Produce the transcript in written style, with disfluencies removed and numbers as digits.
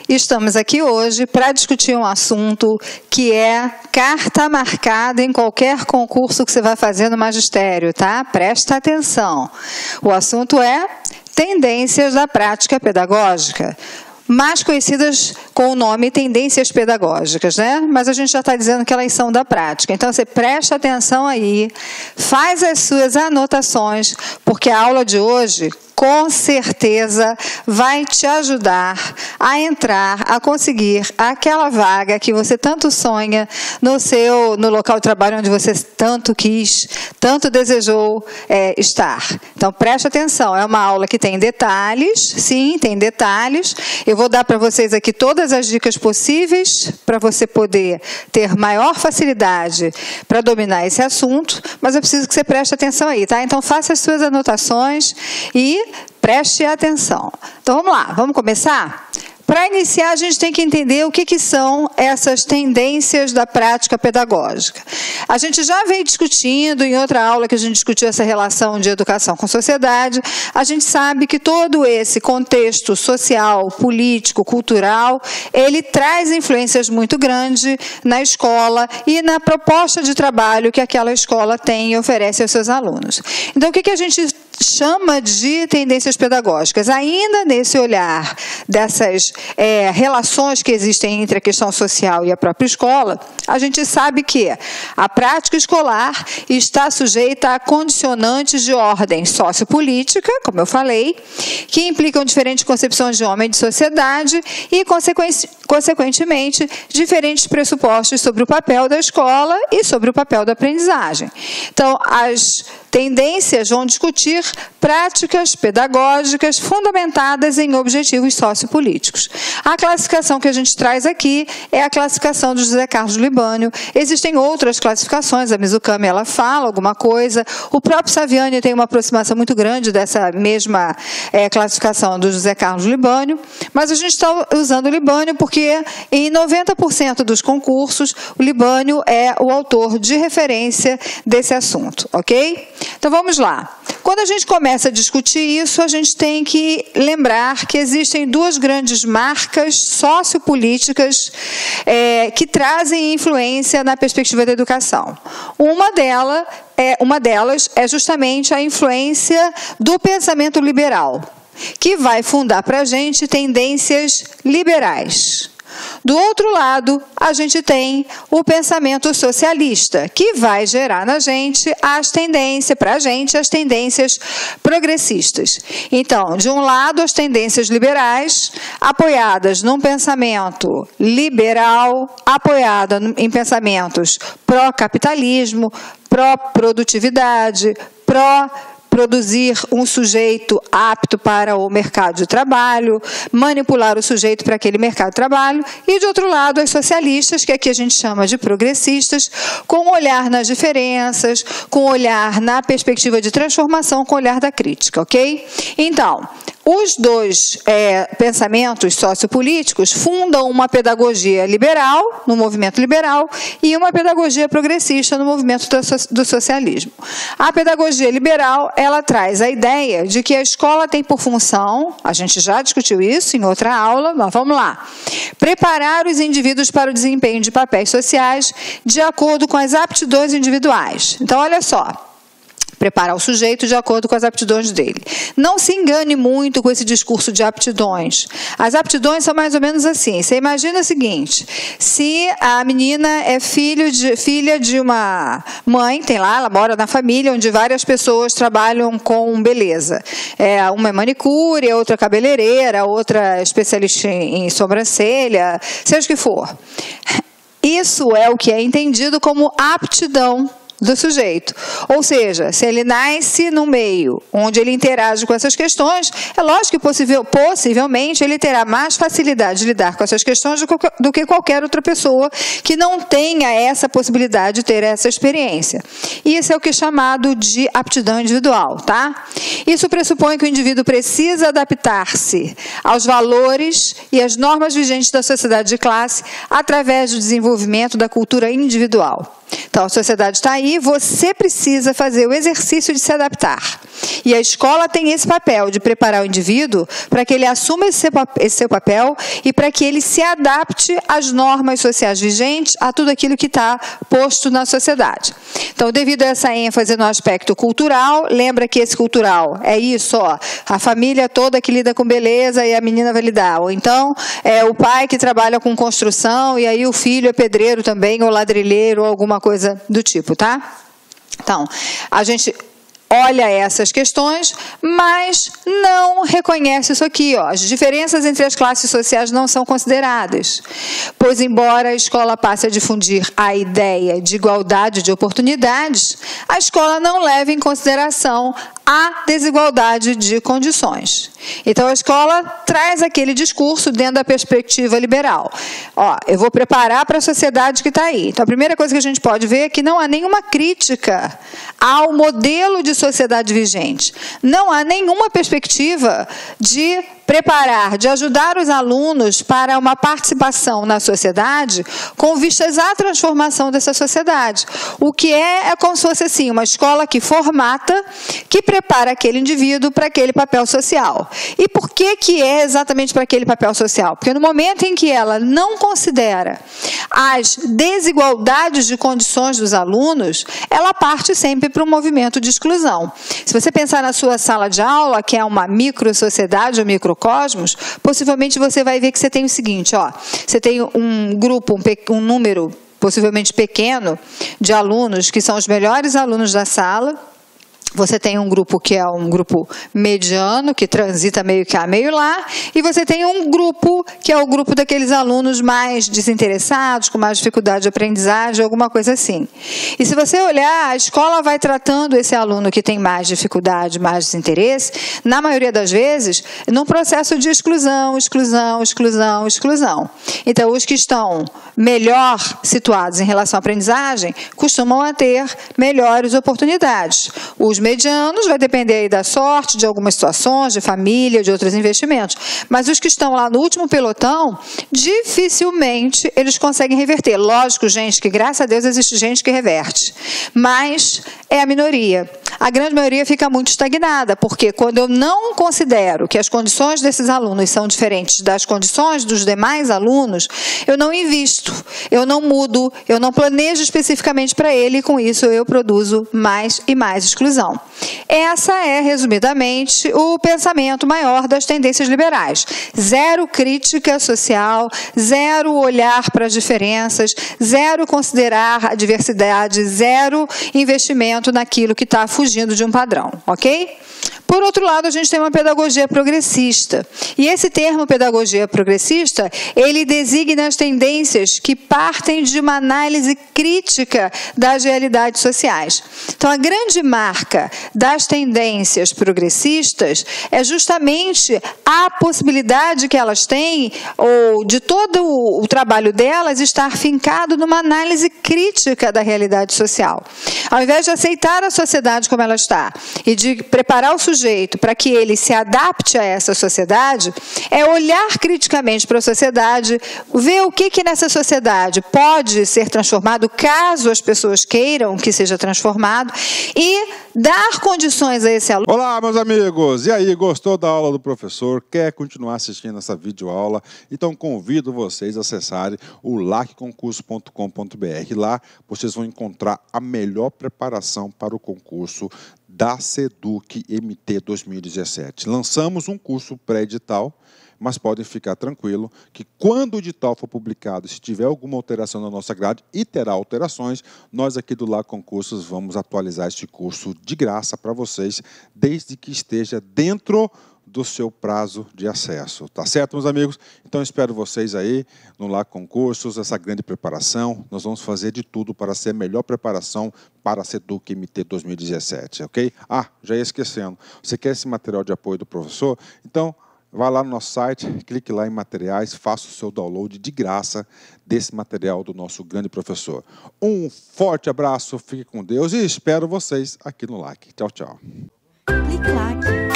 Estamos aqui hoje para discutir um assunto que é carta marcada em qualquer concurso que você vai fazer no magistério, tá? Presta atenção. O assunto é tendências da prática pedagógica, mais conhecidas com o nome tendências pedagógicas, né? Mas a gente já está dizendo que elas são da prática. Então, você presta atenção aí, faz as suas anotações, porque a aula de hoje, com certeza, vai te ajudar a entrar, a conseguir aquela vaga que você tanto sonha no local de trabalho onde você tanto quis, tanto desejou estar. Então, preste atenção, é uma aula que tem detalhes, sim, tem detalhes. Eu vou dar para vocês aqui todas as dicas possíveis para você poder ter maior facilidade para dominar esse assunto, mas eu preciso que você preste atenção aí, tá? Então, faça as suas anotações e preste atenção. Então, vamos lá, vamos começar? Para iniciar, a gente tem que entender o que são essas tendências da prática pedagógica. A gente já vem discutindo, em outra aula que a gente discutiu essa relação de educação com sociedade, a gente sabe que todo esse contexto social, político, cultural, ele traz influências muito grandes na escola e na proposta de trabalho que aquela escola tem e oferece aos seus alunos. Então, o que a gente chama de tendências pedagógicas? Ainda nesse olhar dessas relações que existem entre a questão social e a própria escola, a gente sabe que a prática escolar está sujeita a condicionantes de ordem sociopolítica, como eu falei, que implicam diferentes concepções de homem e de sociedade e, consequentemente, diferentes pressupostos sobre o papel da escola e sobre o papel da aprendizagem. Então, as tendências vão discutir práticas pedagógicas fundamentadas em objetivos sociopolíticos. A classificação que a gente traz aqui é a classificação do José Carlos Libânio. Existem outras classificações, a Mizukami ela fala alguma coisa, o próprio Saviani tem uma aproximação muito grande dessa mesma classificação do José Carlos Libânio, mas a gente está usando o Libânio porque em 90% dos concursos o Libânio é o autor de referência desse assunto, ok? Então vamos lá. Quando a gente começa a discutir isso, a gente tem que lembrar que existem duas grandes marcas sociopolíticas que trazem influência na perspectiva da educação. Uma delas é justamente a influência do pensamento liberal, que vai fundar para a gente tendências liberais. Do outro lado, a gente tem o pensamento socialista, que vai gerar na gente as tendências progressistas. Então, de um lado, as tendências liberais, apoiadas num pensamento liberal, apoiada em pensamentos pró-capitalismo, pró-produtividade, produzir um sujeito apto para o mercado de trabalho, manipular o sujeito para aquele mercado de trabalho, e, de outro lado, as socialistas, que aqui a gente chama de progressistas, com um olhar nas diferenças, com um olhar na perspectiva de transformação, com o olhar da crítica, ok? Então, os dois pensamentos sociopolíticos fundam uma pedagogia liberal, no movimento liberal, e uma pedagogia progressista no movimento do socialismo. A pedagogia liberal, ela traz a ideia de que a escola tem por função, a gente já discutiu isso em outra aula, mas vamos lá, preparar os indivíduos para o desempenho de papéis sociais de acordo com as aptidões individuais. Então, olha só. Preparar o sujeito de acordo com as aptidões dele. Não se engane muito com esse discurso de aptidões. As aptidões são mais ou menos assim. Você imagina o seguinte, se a menina é filha de uma mãe, tem lá, ela mora na família onde várias pessoas trabalham com beleza. Uma é manicure, outra cabeleireira, outra especialista em sobrancelha, seja o que for. Isso é o que é entendido como aptidão do sujeito. Ou seja, se ele nasce no meio onde ele interage com essas questões, é lógico que possivelmente ele terá mais facilidade de lidar com essas questões do que qualquer outra pessoa que não tenha essa possibilidade de ter essa experiência. Isso é o que é chamado de aptidão individual, tá? Isso pressupõe que o indivíduo precisa adaptar-se aos valores e às normas vigentes da sociedade de classe através do desenvolvimento da cultura individual. Então, a sociedade está aí, você precisa fazer o exercício de se adaptar. E a escola tem esse papel de preparar o indivíduo para que ele assuma esse seu papel e para que ele se adapte às normas sociais vigentes, a tudo aquilo que está posto na sociedade. Então, devido a essa ênfase no aspecto cultural, lembra que esse cultural é isso, ó, a família toda que lida com beleza e a menina vai lidar. Ou então, é o pai que trabalha com construção e aí o filho é pedreiro também, ou ladrilheiro, ou alguma coisa do tipo, tá? Então, a gente olha essas questões, mas não reconhece isso aqui, ó. As diferenças entre as classes sociais não são consideradas, pois embora a escola passe a difundir a ideia de igualdade de oportunidades, a escola não leva em consideração a desigualdade de condições. Então, a escola traz aquele discurso dentro da perspectiva liberal. Ó, eu vou preparar para a sociedade que está aí. Então, a primeira coisa que a gente pode ver é que não há nenhuma crítica ao modelo de sociedade vigente. Não há nenhuma perspectiva de preparar, de ajudar os alunos para uma participação na sociedade com vistas à transformação dessa sociedade. O que é como se fosse assim, uma escola que formata, que prepara aquele indivíduo para aquele papel social. E por que é exatamente para aquele papel social? Porque no momento em que ela não considera as desigualdades de condições dos alunos, ela parte sempre para um movimento de exclusão. Se você pensar na sua sala de aula, que é uma micro-sociedade ou microcosmos, possivelmente você vai ver que você tem o seguinte, ó, você tem um grupo, um número possivelmente pequeno de alunos que são os melhores alunos da sala. Você tem um grupo que é um grupo mediano, que transita meio cá, meio lá, e você tem um grupo que é o grupo daqueles alunos mais desinteressados, com mais dificuldade de aprendizagem, alguma coisa assim. E se você olhar, a escola vai tratando esse aluno que tem mais dificuldade, mais desinteresse, na maioria das vezes, num processo de exclusão, exclusão, exclusão, exclusão. Então, os que estão melhor situados em relação à aprendizagem costumam ter melhores oportunidades. Os medianos vai depender aí da sorte, de algumas situações, de família, de outros investimentos. Mas os que estão lá no último pelotão, dificilmente eles conseguem reverter. Lógico, gente, que graças a Deus existe gente que reverte. Mas é a minoria. A grande maioria fica muito estagnada, porque quando eu não considero que as condições desses alunos são diferentes das condições dos demais alunos, eu não invisto, eu não mudo, eu não planejo especificamente para ele e com isso eu produzo mais e mais exclusão. Essa é, resumidamente, o pensamento maior das tendências liberais. Zero crítica social, zero olhar para as diferenças, zero considerar a diversidade, zero investimento naquilo que está fugindo de um padrão, ok? Por outro lado, a gente tem uma pedagogia progressista. E esse termo pedagogia progressista, ele designa as tendências que partem de uma análise crítica das realidades sociais. Então, a grande marca das tendências progressistas é justamente a possibilidade que elas têm, ou de todo o trabalho delas, estar fincado numa análise crítica da realidade social. Ao invés de aceitar a sociedade como ela está e de preparar o sujeito para que ele se adapte a essa sociedade, é olhar criticamente para a sociedade, ver o que nessa sociedade pode ser transformado, caso as pessoas queiram que seja transformado, e dar condições a esse aluno. Olá, meus amigos! E aí, gostou da aula do professor? Quer continuar assistindo essa videoaula? Então, convido vocês a acessarem o lacconcurso.com.br. Lá, vocês vão encontrar a melhor preparação para o concurso da SEDUC MT 2017. Lançamos um curso pré-edital, mas podem ficar tranquilo que quando o edital for publicado, se tiver alguma alteração na nossa grade, e terá alterações, nós aqui do Lacconcursos vamos atualizar este curso de graça para vocês, desde que esteja dentro do seu prazo de acesso. Tá certo, meus amigos? Então, espero vocês aí no Lacconcursos, essa grande preparação. Nós vamos fazer de tudo para ser a melhor preparação para a SEDUC MT 2017, ok? Ah, já ia esquecendo. Você quer esse material de apoio do professor? Então, vá lá no nosso site, clique lá em materiais, faça o seu download de graça desse material do nosso grande professor. Um forte abraço, fique com Deus e espero vocês aqui no LAC. Tchau, tchau. Clique LAC.